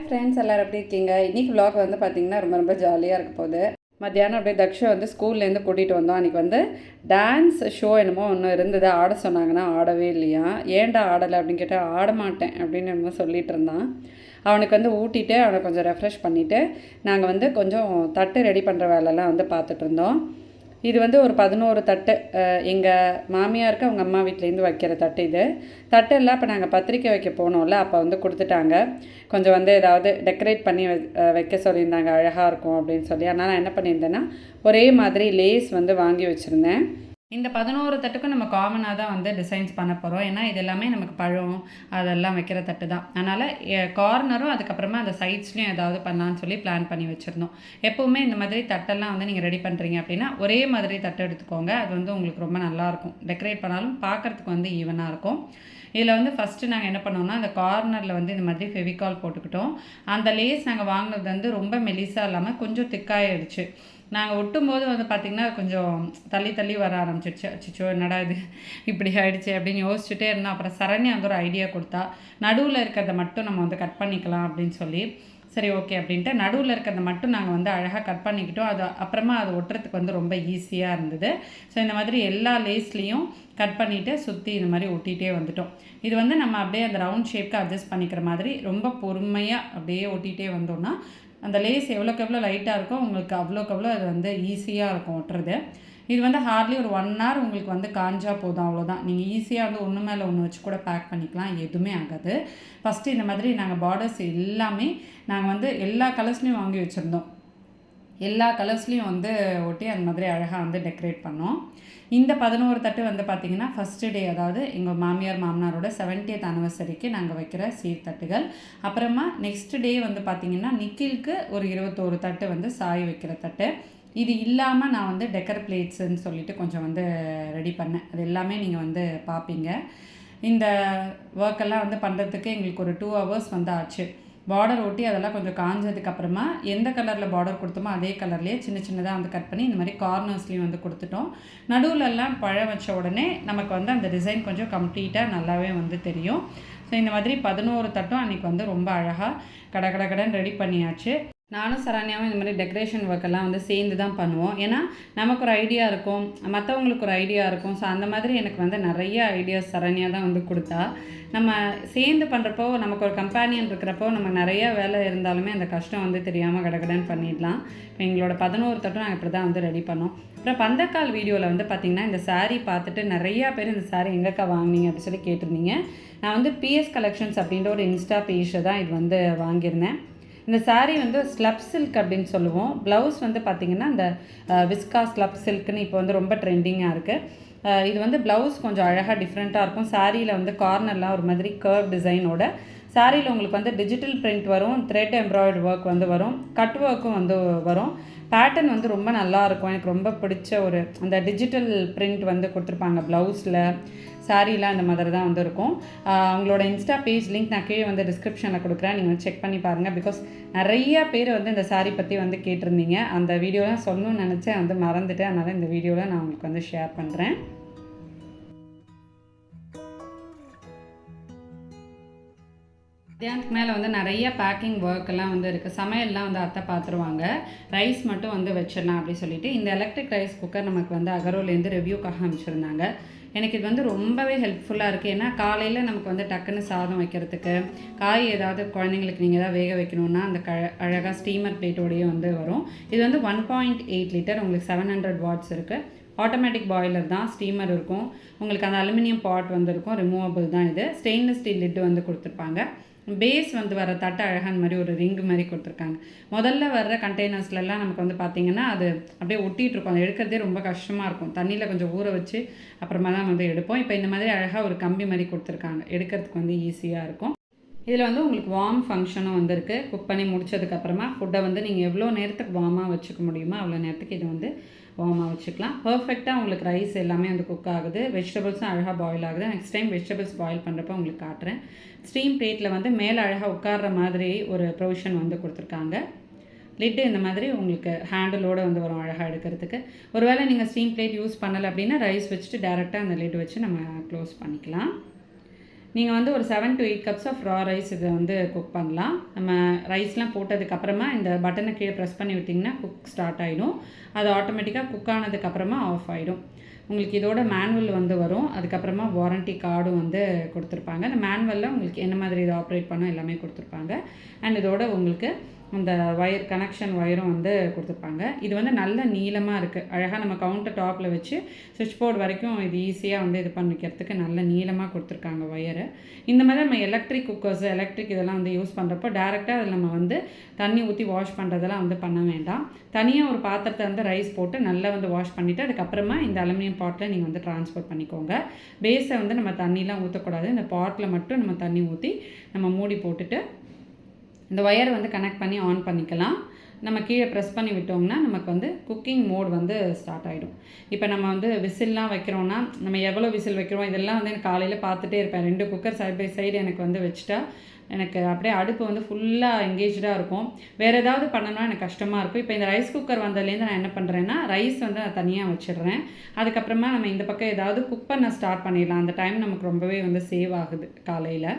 Friends எல்லோரும் எப்படி இருக்கீங்க? இன்றைக்கி vlog வந்து பார்த்திங்கன்னா ரொம்ப ஜாலியாக இருக்க போகுது. மத்தியானம் அப்படியே தக்ஷ வந்து ஸ்கூல்லேருந்து கூட்டிகிட்டு வந்தோம். அன்றைக்கி வந்து டான்ஸ் ஷோ என்னமோ ஒன்று இருந்தது, ஆட சொன்னாங்கன்னா ஆடவே இல்லையா. ஏன்டா ஆடலை அப்படின்னு கேட்டால் ஆட மாட்டேன் அப்படின்னு என்னமோ சொல்லிகிட்டு இருந்தான். அவனுக்கு வந்து ஊட்டிட்டு அவனை கொஞ்சம் ரெஃப்ரெஷ் பண்ணிவிட்டு நாங்கள் வந்து கொஞ்சம் தட்டு ரெடி பண்ணுற வேலைலாம் வந்து பார்த்துட்டு இருந்தோம். இது வந்து ஒரு 11 தட்டு எங்கள் மாமியாருக்கு அவங்க அம்மா வீட்டிலேருந்து வைக்கிற தட்டு. இது தட்டெல்லாம் இப்போ நாங்கள் பத்திரிக்கை வைக்க போனோம்ல, அப்போ வந்து கொடுத்துட்டாங்க. கொஞ்சம் வந்து ஏதாவது டெக்கரேட் பண்ணி வைக்க சொல்லியிருந்தாங்க, அழகாக இருக்கும் அப்படின்னு சொல்லி. அதனால் நான் என்ன பண்ணியிருந்தேன்னா ஒரே மாதிரி லேஸ் வந்து வாங்கி வச்சுருந்தேன். இந்த 11 தட்டுக்கும் நம்ம காமனாக தான் வந்து டிசைன்ஸ் பண்ண போகிறோம். ஏன்னா இது எல்லாமே நமக்கு பழம் அதெல்லாம் வைக்கிற தட்டு தான். அதனால் கார்னரும் அதுக்கப்புறமா அந்த சைட்ஸ்லையும் ஏதாவது பண்ணலான்னு சொல்லி பிளான் பண்ணி வச்சுருந்தோம். எப்போவுமே இந்த மாதிரி தட்டெல்லாம் வந்து நீங்கள் ரெடி பண்ணுறீங்க அப்படின்னா ஒரே மாதிரி தட்டு எடுத்துக்கோங்க. அது வந்து உங்களுக்கு ரொம்ப நல்லாயிருக்கும். டெக்கரேட் பண்ணாலும் பார்க்குறதுக்கு வந்து ஈவனாக இருக்கும். இதில் வந்து ஃபஸ்ட்டு நாங்கள் என்ன பண்ணோம்னா அந்த கார்னரில் வந்து இந்த மாதிரி ஃபெவிகால் போட்டுக்கிட்டோம். அந்த லேஸ் நாங்கள் வாங்கினது வந்து ரொம்ப மெலிசாக இல்லாமல் கொஞ்சம் திக்காயிடுச்சு. நாங்கள் ஒட்டும்போது வந்து பார்த்திங்கன்னா கொஞ்சம் தள்ளி தள்ளி வர ஆரம்பிச்சிடுச்சு. அச்சோ என்னடா இது இப்படி ஆகிடுச்சு அப்படின்னு யோசிச்சுட்டே இருந்தோம். அப்புறம் சரண்யா வந்து ஒரு ஐடியா கொடுத்தா, நடுவில் இருக்கிறத மட்டும் நம்ம வந்து கட் பண்ணிக்கலாம் அப்படின்னு சொல்லி. சரி ஓகே அப்படின்ட்டு நடுவில் இருக்கிறத மட்டும் நாங்கள் வந்து அழகாக கட் பண்ணிக்கிட்டோம். அது அப்புறமா அது ஒட்டுறதுக்கு வந்து ரொம்ப ஈஸியாக இருந்தது. ஸோ இந்த மாதிரி எல்லா லேஸ்லேயும் கட் பண்ணிவிட்டு சுற்றி இந்த மாதிரி ஒட்டிகிட்டே வந்துட்டோம். இது வந்து நம்ம அப்படியே அந்த ரவுண்ட் ஷேப்க்கு அட்ஜஸ்ட் பண்ணிக்கிற மாதிரி ரொம்ப பொறுமையாக அப்படியே ஒட்டிகிட்டே வந்தோம்னா அந்த லேஸ் எவ்வளோக்கு எவ்வளோ லைட்டாக இருக்கோ உங்களுக்கு அவ்வளோக்கு அவ்வளோ அது வந்து ஈஸியாக இருக்கும் ஒட்டுறது. இது வந்து ஹார்ட்லி ஒரு 1 hour உங்களுக்கு வந்து காஞ்சா போதும், அவ்வளோதான். நீங்கள் ஈஸியாக வந்து ஒன்று மேலே ஒன்று வச்சு கூட பேக் பண்ணிக்கலாம், எதுவுமே ஆகாது. ஃபஸ்ட்டு இந்த மாதிரி நாங்கள் பார்டர்ஸ் எல்லாமே நாங்கள் வந்து எல்லா கலர்ஸ்லையும் வாங்கி வச்சுருந்தோம். எல்லா கலர்ஸ்லையும் வந்து ஒட்டி அந்த மாதிரி அழகாக வந்து டெக்கரேட் பண்ணோம். இந்த 11 தட்டு வந்து பார்த்திங்கன்னா ஃபஸ்ட்டு டே, அதாவது எங்கள் மாமியார் மாமனாரோட 70th anniversary நாங்கள் வைக்கிற சீர்தட்டுகள். அப்புறமா நெக்ஸ்ட் டே வந்து பார்த்திங்கன்னா நிக்கிலுக்கு ஒரு 21 தட்டு வந்து சாய் வைக்கிற தட்டு. இது இல்லாமல் நான் வந்து டெக்கர் பிளேட்ஸுன்னு சொல்லிட்டு கொஞ்சம் வந்து ரெடி பண்ணேன். அது எல்லாமே நீங்கள் வந்து பார்ப்பீங்க. இந்த ஒர்க்கெல்லாம் வந்து பண்ணுறதுக்கு எங்களுக்கு ஒரு 2 hours வந்து ஆச்சு. பார்டர் ஒட்டி அதெல்லாம் கொஞ்சம் காஞ்சதுக்கப்புறமா எந்த கலரில் பார்டர் கொடுத்தோமோ அதே கலர்லேயே சின்ன சின்னதாக வந்து கட் பண்ணி இந்த மாதிரி கார்னர்ஸ்லேயும் வந்து கொடுத்துட்டோம். நடுவிலெல்லாம் பழம் வச்ச உடனே நமக்கு வந்து அந்த டிசைன் கொஞ்சம் கம்ப்ளீட்டாக நல்லாவே வந்து தெரியும். ஸோ இந்த மாதிரி 11 தட்டும் அன்றைக்கி வந்து ரொம்ப அழகாக கடன் ரெடி பண்ணியாச்சு. நானும் சரண்யாவும் இந்த மாதிரி டெக்கரேஷன் ஒர்க்கெல்லாம் வந்து சேர்ந்து தான் பண்ணுவோம். ஏன்னா நமக்கு ஒரு ஐடியா இருக்கும், மற்றவங்களுக்கு ஒரு ஐடியா இருக்கும். ஸோ அந்த மாதிரி எனக்கு வந்து நிறைய ஐடியாஸ் சரண்யா தான் வந்து கொடுத்தா. நம்ம சேர்ந்து பண்ணுறப்போ நமக்கு ஒரு கம்பேனியன் இருக்கிறப்போ நம்ம நிறைய வேலை இருந்தாலுமே அந்த கஷ்டம் வந்து தெரியாமல் கடகடன்னு பண்ணிடலாம். இப்போ எங்களோட 11 தட்டும் நாங்கள் இப்படி தான் வந்து ரெடி பண்ணோம். அப்புறம் பந்தக்கால் வீடியோவில் வந்து பார்த்திங்கன்னா இந்த சாரீ பார்த்துட்டு நிறையா பேர் இந்த சாரீ எங்கேக்கா வாங்கினீங்க அப்படின்னு சொல்லி கேட்டிருந்தீங்க. நான் வந்து பிஎஸ் கலெக்ஷன்ஸ் அப்படின்ற ஒரு இன்ஸ்டா பேஜில் தான் இது வந்து வாங்கியிருந்தேன். இந்த சாரீ வந்து ஸ்லப் சில்க் அப்படின்னு சொல்லுவோம். ப்ளவுஸ் வந்து பார்த்திங்கன்னா இந்த விஸ்கா ஸ்லப் சில்க்குன்னு இப்போ வந்து ரொம்ப ட்ரெண்டிங்காக இருக்குது. இது வந்து ப்ளவுஸ் கொஞ்சம் அழகாக டிஃப்ரெண்ட்டாக இருக்கும். சாரியில் வந்து கார்னர்லாம் ஒரு மாதிரி கர்வ் டிசைனோட. சாரியில் உங்களுக்கு வந்து டிஜிட்டல் பிரிண்ட் வரும், த்ரெட் எம்ப்ராய்டரி ஒர்க் வந்து வரும், கட் ஒர்க்கும் வந்து வரும். பேட்டர்ன் வந்து ரொம்ப நல்லாயிருக்கும். எனக்கு ரொம்ப பிடிச்ச ஒரு அந்த டிஜிட்டல் பிரிண்ட் வந்து கொடுத்துருப்பாங்க ப்ளவுஸில். சாரீலாம் இந்த மாதிரி தான் வந்து இருக்கும். அவங்களோட இன்ஸ்டா பேஜ் லிங்க் நான் கீழே வந்து டிஸ்கிரிப்ஷனில் கொடுக்குறேன், நீங்கள் வந்து செக் பண்ணி பாருங்கள். பிகாஸ் நிறையா பேர் வந்து இந்த சாரீ பற்றி வந்து கேட்டிருந்தீங்க. அந்த வீடியோலாம் சொல்லணும்னு நினச்சேன், வந்து மறந்துட்டேன். அதனால் இந்த வீடியோவில் நான் உங்களுக்கு வந்து ஷேர் பண்ணுறேன். மத்தியானத்துக்கு மேலே வந்து நிறைய பேக்கிங் ஒர்க்கெல்லாம் வந்து இருக்குது. சமையல்லாம் வந்து அத்தை பார்த்துருவாங்க. ரைஸ் மட்டும் வந்து வச்சிடலாம் அப்படின்னு சொல்லிட்டு இந்த எலக்ட்ரிக் ரைஸ் குக்கர் நமக்கு வந்து அகரோலேருந்து ரிவ்யூக்காக அமைச்சிருந்தாங்க. எனக்கு இது வந்து ரொம்பவே ஹெல்ப்ஃபுல்லாக இருக்குது. ஏன்னா காலையில் நமக்கு வந்து டக்குன்னு சாதம் வைக்கிறதுக்கு, காய் ஏதாவது குழந்தைங்களுக்கு நீங்கள் ஏதாவது வேக வைக்கணுன்னா அந்த அழகாக ஸ்டீமர் பிளேட்டோடையே வந்து வரும். இது வந்து 1.8 liter, உங்களுக்கு 700 watts இருக்குது. ஆட்டோமேட்டிக் பாய்லர் தான், ஸ்டீமர் இருக்கும். உங்களுக்கு அந்த அலுமினியம் பாட் வந்து இருக்கும், ரிமூவபிள் தான். இது ஸ்டெயின்லெஸ் ஸ்டீல் லிட்டு வந்து கொடுத்துருப்பாங்க. பேஸ் வந்து வர தட்டை அழகான மாதிரி ஒரு ரிங்கு மாதிரி கொடுத்துருக்காங்க. முதல்ல வர்ற கண்டெய்னர்ஸ்லாம் நமக்கு வந்து பார்த்திங்கன்னா அது அப்படியே ஒட்டிகிட்ருக்கும். அது எடுக்கிறதே ரொம்ப கஷ்டமாக இருக்கும். தண்ணியில் கொஞ்சம் ஊற வச்சு அப்புறமா தான் வந்து எடுப்போம். இப்போ இந்த மாதிரி அழகாக ஒரு கம்பி மாதிரி கொடுத்துருக்காங்க, எடுக்கிறதுக்கு வந்து ஈஸியாக இருக்கும். இதில் வந்து உங்களுக்கு வார்ம் ஃபங்க்ஷனும் வந்து இருக்குது. குக் பண்ணி முடிச்சதுக்கப்புறமா ஃபுட்டை வந்து நீங்கள் எவ்வளோ நேரத்துக்கு வார்மாக வச்சுக்க முடியுமோ அவ்வளோ நேரத்துக்கு இதை வந்து வார்மாக வச்சுக்கலாம். பர்ஃபெக்டாக உங்களுக்கு ரைஸ் எல்லாமே வந்து குக் ஆகுது, வெஜிடபிள்ஸும் அழகாக பாயில் ஆகுது. நெக்ஸ்ட் டைம் வெஜிடபிள்ஸ் பாயில் பண்ணுறப்போ உங்களுக்கு காட்டுறேன். ஸ்டீம் பிளேட்டில் வந்து மேலே அழகாக உட்கார்ற மாதிரி ஒரு ப்ரொவிஷன் வந்து கொடுத்துருக்காங்க. லிட்டு இந்த மாதிரி உங்களுக்கு ஹேண்டிலோடு வந்து வரும் அழகாக எடுக்கிறதுக்கு. ஒருவேளை நீங்கள் ஸ்டீம் பிளேட் யூஸ் பண்ணலை அப்படின்னா ரைஸ் வச்சுட்டு டேரெக்டாக அந்த லிட் வச்சு நம்ம க்ளோஸ் பண்ணிக்கலாம். நீங்கள் வந்து ஒரு 7 to 8 cups of raw rice இதை வந்து குக் பண்ணலாம். நம்ம ரைஸ்லாம் போட்டதுக்கப்புறமா இந்த பட்டனை கீழே ப்ரெஸ் பண்ணி விட்டிங்கன்னா குக் ஸ்டார்ட் ஆகிடும். அது ஆட்டோமேட்டிக்காக குக் ஆனதுக்கப்புறமா ஆஃப் ஆகிடும். உங்களுக்கு இதோட மேனுவல் வந்து வரும். அதுக்கப்புறமா வாரண்ட்டி கார்டும் வந்து கொடுத்துருப்பாங்க. அந்த மேனுவலில் உங்களுக்கு என்ன மாதிரி இதை ஆப்ரேட் பண்ண எல்லாமே கொடுத்துருப்பாங்க. அண்ட் இதோட உங்களுக்கு அந்த கனெக்ஷன் ஒயரும் வந்து கொடுத்துருப்பாங்க. இது வந்து நல்ல நீளமாக இருக்குது. அழகாக நம்ம கவுண்டர் டாப்பில் வச்சு சுவிட்ச் போர்டு வரைக்கும் இது ஈஸியாக வந்து இது பண்ணிக்கிறதுக்கு நல்ல நீளமாக கொடுத்துருக்காங்க ஒயரு. இந்த மாதிரி நம்ம எலக்ட்ரிக் குக்கர்ஸ், எலக்ட்ரிக் இதெல்லாம் வந்து யூஸ் பண்ணுறப்போ டேரெக்டாக அதில் நம்ம வந்து தண்ணி ஊற்றி வாஷ் பண்ணுறதெல்லாம் வந்து பண்ண வேண்டாம். தனியாக ஒரு பாத்திரத்தை வந்து ரைஸ் போட்டு நல்லா வந்து வாஷ் பண்ணிவிட்டு அதுக்கப்புறமா இந்த அலுமினியம் பாட்டில் நீங்கள் வந்து ட்ரான்ஸ்ஃபர் பண்ணிக்கோங்க. பேஸை வந்து நம்ம தண்ணிலாம் ஊற்றக்கூடாது. இந்த பாட்டில் மட்டும் நம்ம தண்ணி ஊற்றி நம்ம மூடி போட்டுட்டு இந்த ஒயரை வந்து கனெக்ட் பண்ணி ஆன் பண்ணிக்கலாம். நம்ம கீழே ப்ரெஸ் பண்ணி விட்டோம்னா நமக்கு வந்து குக்கிங் மோட் வந்து ஸ்டார்ட் ஆகிடும். இப்போ நம்ம வந்து விசில்லாம் வைக்கிறோன்னா நம்ம எவ்வளோ விசில் வைக்கிறோம் இதெல்லாம் வந்து எனக்கு காலையில் பார்த்துட்டே இருப்பேன். 2 குக்கர் சைட் பை சைடு எனக்கு வந்து வச்சுட்டா எனக்கு அப்படியே அடுப்பு வந்து ஃபுல்லாக எங்கேஜாக இருக்கும். வேறு ஏதாவது பண்ணணும்னா எனக்கு கஷ்டமாக இருக்கும். இப்போ இந்த ரைஸ் குக்கர் வந்ததுலேருந்து நான் என்ன பண்ணுறேன்னா ரைஸ் வந்து நான் தனியாக வச்சிடுறேன். அதுக்கப்புறமா நம்ம இந்த பக்கம் ஏதாவது குக் பண்ண ஸ்டார்ட் பண்ணிடலாம். அந்த டைம் நமக்கு ரொம்பவே வந்து சேவ் ஆகுது காலையில்.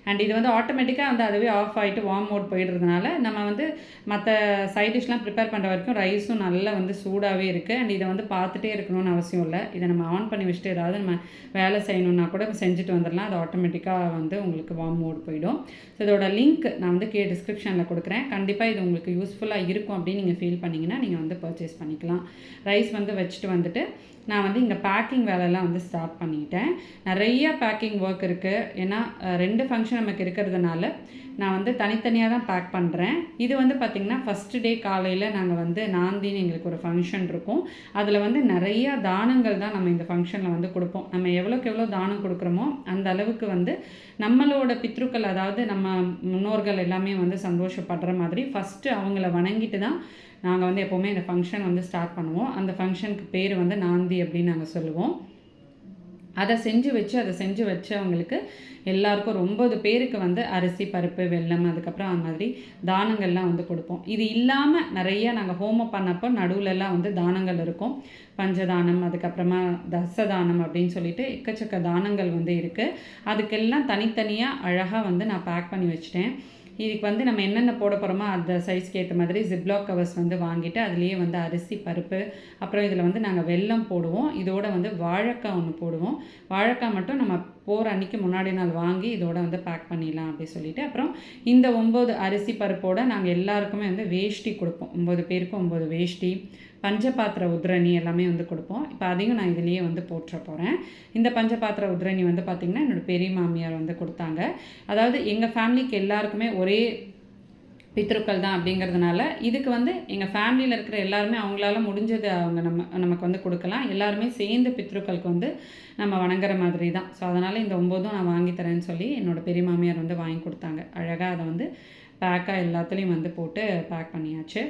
அண்ட் இது வந்து ஆட்டோமேட்டிக்காக வந்து அதுவே ஆஃப் ஆகிட்டு வார்ம் மோட் போயிடுறதுனால நம்ம வந்து மற்ற சைட் டிஷ்லாம் ப்ரிப்பேர் பண்ணுற வரைக்கும் ரைஸும் நல்லா வந்து சூடாகவே இருக்குது. அண்ட் இதை வந்து பார்த்துட்டே இருக்கணும்னு அவசியம் இல்லை. இதை நம்ம ஆன் பண்ணி வச்சுட்டு ஏதாவது நம்ம வேலை செய்யணுன்னா கூட செஞ்சுட்டு வந்துடலாம். அது ஆட்டோமேட்டிக்காக வந்து உங்களுக்கு வார்ம் மோட் போயிடும். ஸோ இதோட லிங்க் நான் வந்து டிஸ்கிரிப்ஷனில் கொடுக்குறேன். கண்டிப்பாக இது உங்களுக்கு யூஸ்ஃபுல்லாக இருக்கும் அப்படின்னு நீங்கள் ஃபீல் பண்ணிங்கன்னா நீங்கள் வந்து பர்ச்சேஸ் பண்ணிக்கலாம். ரைஸ் வந்து வச்சுட்டு வந்துட்டு நான் வந்து இங்கே பேக்கிங் வேலையெல்லாம் வந்து ஸ்டார்ட் பண்ணிட்டேன். நிறைய பேக்கிங் ஒர்க் இருக்குது. ஏன்னா 2 ஃபங்க்ஷன் நமக்கு இருக்கிறதுனால நான் வந்து தனித்தனியாக தான் பேக் பண்ணுறேன். இது வந்து பார்த்திங்கன்னா ஃபஸ்ட்டு டே காலையில் நாங்கள் வந்து நாந்தின்னு எங்களுக்கு ஒரு ஃபங்க்ஷன் இருக்கும். அதில் வந்து நிறையா தானங்கள் தான் நம்ம இந்த ஃபங்க்ஷனில் வந்து கொடுப்போம். நம்ம எவ்வளோக்கு எவ்வளோ தானம் கொடுக்குறோமோ அந்த அளவுக்கு வந்து நம்மளோட பித்ருக்கள், அதாவது நம்ம முன்னோர்கள் எல்லாமே வந்து சந்தோஷப்படுற மாதிரி ஃபஸ்ட்டு அவங்கள வணங்கிட்டு தான் நாங்கள் வந்து எப்போவுமே இந்த ஃபங்க்ஷன் வந்து ஸ்டார்ட் பண்ணுவோம். அந்த ஃபங்க்ஷனுக்கு பேர் வந்து நாந்தி அப்படின்னு நாங்கள் சொல்லுவோம். அதை செஞ்சு வச்சவங்களுக்கு எல்லாருக்கும் 9 பேருக்கு வந்து அரிசி, பருப்பு, வெல்லம், அதுக்கப்புறம் அந்த மாதிரி தானங்கள்லாம் வந்து கொடுப்போம். இது இல்லாமல் நிறைய நாங்கள் ஹோமம் பண்ணப்போ நடுவுலலாம் வந்து தானங்கள் இருக்கும். பஞ்சதானம், அதுக்கப்புறமா தசதானம் அப்படின்னு சொல்லிட்டு எக்கச்சக்க தானங்கள் வந்து இருக்குது. அதுக்கெல்லாம் தனித்தனியாக அழகாக வந்து நான் பேக் பண்ணி வச்சிட்டேன். இதுக்கு வந்து நம்ம என்னென்ன போட போகிறோமோ அந்த சைஸ்க்கு ஏற்ற மாதிரி ஜிப்லாக் கவர்ஸ் வந்து வாங்கிட்டு அதுலேயே வந்து அரிசி, பருப்பு, அப்புறம் இதில் வந்து நாங்கள் வெல்லம் போடுவோம். இதோட வந்து வாழைக்காய் ஒன்று போடுவோம். வாழைக்காய் மட்டும் நம்ம போகிற அன்றைக்கி முன்னாடி நாள் வாங்கி இதோட வந்து பேக் பண்ணிடலாம் அப்படி சொல்லிவிட்டு, அப்புறம் இந்த 9 அரிசி பருப்போடு நாங்கள் எல்லாருக்குமே வந்து வேஷ்டி கொடுப்போம். 9 பேருக்கும் 9 வேஷ்டி, பஞ்சபாத்திர உத்ரணி எல்லாமே வந்து கொடுப்போம். இப்போ அதையும் நான் இதுலேயே வந்து போட்டுற போகிறேன். இந்த பஞ்சபாத்திர உத்ரணி வந்து பார்த்திங்கன்னா என்னோடய பெரிய மாமியார் வந்து கொடுத்தாங்க. அதாவது எங்கள் ஃபேமிலிக்கு எல்லாருக்குமே ஒரே பித்ருக்கள் தான் அப்படிங்கிறதுனால இதுக்கு வந்து எங்கள் ஃபேமிலியில் இருக்கிற எல்லாருமே அவங்களால முடிஞ்சது அவங்க நமக்கு வந்து கொடுக்கலாம். எல்லாருமே சேர்ந்து பித்ருக்களுக்கு வந்து நம்ம வணங்குற மாதிரி தான். ஸோ அதனால் இந்த 9 நான் வாங்கி தரேன்னு சொல்லி என்னோடய பெரிய மாமியார் வந்து வாங்கி கொடுத்தாங்க. அழகாக அதை வந்து பேக்காக எல்லாத்துலேயும் வந்து போட்டு பேக் பண்ணியாச்சு.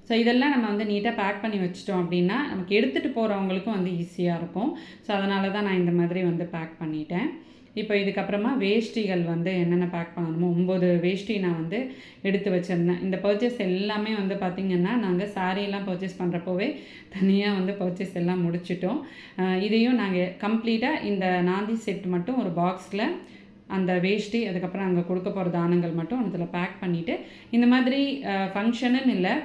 ஸோ இதெல்லாம் நம்ம வந்து நீட்டாக பேக் பண்ணி வச்சிட்டோம் அப்படின்னா நமக்கு எடுத்துகிட்டு போகிறவங்களுக்கும் வந்து ஈஸியாக இருக்கும். ஸோ அதனால தான் நான் இந்த மாதிரி வந்து பேக் பண்ணிட்டேன். இப்போ இதுக்கப்புறமா வேஷ்டிகள் வந்து என்னென்ன பேக் பண்ணணுமோ 9 வேஷ்டி நான் வந்து எடுத்து வச்சுருந்தேன். இந்த பர்ச்சேஸ் எல்லாமே வந்து பார்த்திங்கன்னா நாங்கள் சாரீலாம் பர்ச்சேஸ் பண்ணுறப்போவே தனியாக வந்து பர்ச்சேஸ் எல்லாம் முடிச்சிட்டோம். இதையும் நாங்கள் கம்ப்ளீட்டாக இந்த நாந்தி செட் மட்டும் ஒரு பாக்ஸில் அந்த வேஷ்டி, அதுக்கப்புறம் அங்கே கொடுக்க போகிற தானங்கள் மட்டும் அதில் பேக் பண்ணிவிட்டு, இந்த மாதிரி ஃபங்க்ஷனுன்னு இல்லை,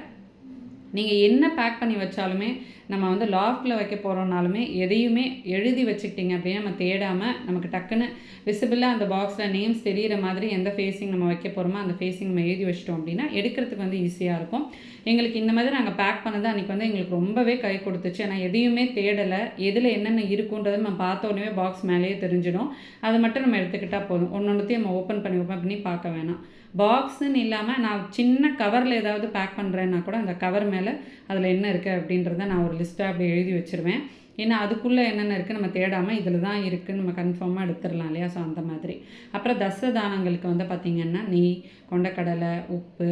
நீங்கள் என்ன பேக் பண்ணி வச்சாலுமே நம்ம வந்து லாஃப்டில் வைக்க போகிறோம்னாலுமே எதையுமே எழுதி வச்சுக்கிட்டிங்க அப்படின்னா நம்ம தேடாமல் நமக்கு டக்குன்னு விசிபிளாக அந்த பாக்ஸில் நேம்ஸ் தெரிகிற மாதிரி எந்த ஃபேஸிங் நம்ம வைக்க போகிறோமோ அந்த ஃபேஸிங் நம்ம எழுதி வச்சிட்டோம் அப்படின்னா எடுக்கிறதுக்கு வந்து ஈஸியாக இருக்கும். எங்களுக்கு இந்த மாதிரி நாங்கள் பேக் பண்ணது அன்றைக்கி வந்து எங்களுக்கு ரொம்பவே கை கொடுத்துச்சு. ஆனால் எதையுமே தேடலை. எதில் என்னென்ன இருக்குன்றது நம்ம பார்த்த உடனே பாக்ஸ் மேலேயே தெரிஞ்சிடும். அதை மட்டும் நம்ம எடுத்துக்கிட்டால் போதும். ஒன்றொன்றுத்தையும் நம்ம ஓப்பன் பண்ணி பார்க்க வேணாம். பாக்ஸுன்னு இல்லாமல் நான் சின்ன கவரில் ஏதாவது பேக் பண்ணுறேன்னா கூட அந்த கவர் மேலே அதில் என்ன இருக்குது அப்படின்றத நான் ஒரு லிஸ்ட்டாக அப்படி எழுதி வச்சுருவேன். ஏன்னா அதுக்குள்ளே என்னென்ன இருக்குது நம்ம தேடாமல் இதில் தான் இருக்குதுன்னு நம்ம கன்ஃபார்மாக எடுத்துடலாம் இல்லையா. ஸோ அந்த மாதிரி. அப்புறம் தசதானங்களுக்கு வந்து பார்த்திங்கன்னா நெய், கொண்டக்கடலை, உப்பு,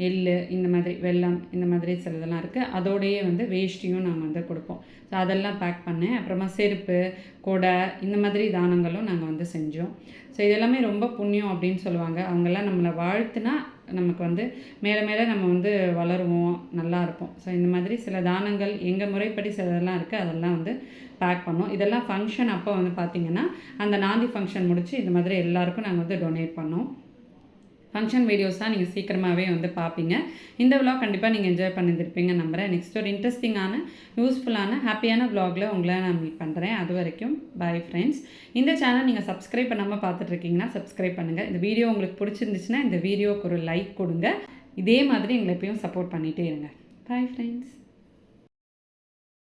எள், இந்த மாதிரி வெல்லம், இந்த மாதிரி சிலதெல்லாம் இருக்குது. அதோடையே வந்து வேஷ்டியும் நாங்கள் வந்து கொடுப்போம். ஸோ அதெல்லாம் பேக் பண்ணேன். அப்புறமா செருப்பு, கொடை, இந்த மாதிரி தானங்களும் நாங்கள் வந்து செஞ்சோம். ஸோ இதெல்லாமே ரொம்ப புண்ணியம் அப்படின்னு சொல்லுவாங்க. அவங்கெல்லாம் நம்மளை வாழ்த்துனா நமக்கு வந்து மேலே மேலே நம்ம வந்து வளருவோம், நல்லா இருப்போம். ஸோ இந்த மாதிரி சில தானங்கள் எங்கள் முறைப்படி சிலதெல்லாம் இருக்குது, அதெல்லாம் வந்து பேக் பண்ணோம். இதெல்லாம் ஃபங்க்ஷன் அப்போ வந்து பார்த்திங்கன்னா அந்த நாந்தி ஃபங்க்ஷன் முடித்து இந்த மாதிரி எல்லாேருக்கும் நாங்கள் வந்து டொனேட் பண்ணோம். ஃபங்க்ஷன் வீடியோஸ் தான் நீங்கள் சீக்கிரமாகவே வந்து பார்ப்பீங்க. இந்த விலாக் கண்டிப்பாக நீங்கள் என்ஜாய் பண்ணியிருப்பீங்கன்னு நம்புகிறேன். நெக்ஸ்ட் ஒரு இன்ட்ரெஸ்டிங்கான, யூஸ்ஃபுல்லான, ஹாப்பியான விலாகில் உங்களை நான் மீட் பண்ணுறேன். அது வரைக்கும் பாய் ஃப்ரெண்ட்ஸ். இந்த சேனல் நீங்கள் சப்ஸ்கிரைப் பண்ணாமல் பார்த்துட்ருக்கீங்கன்னா சப்ஸ்கிரைப் பண்ணுங்கள். இந்த வீடியோ உங்களுக்கு பிடிச்சிருந்துச்சுன்னா இந்த வீடியோவுக்கு ஒரு லைக் கொடுங்க. இதே மாதிரி எங்களை எப்பயும் சப்போர்ட் பண்ணிகிட்டே இருங்க. Bye friends.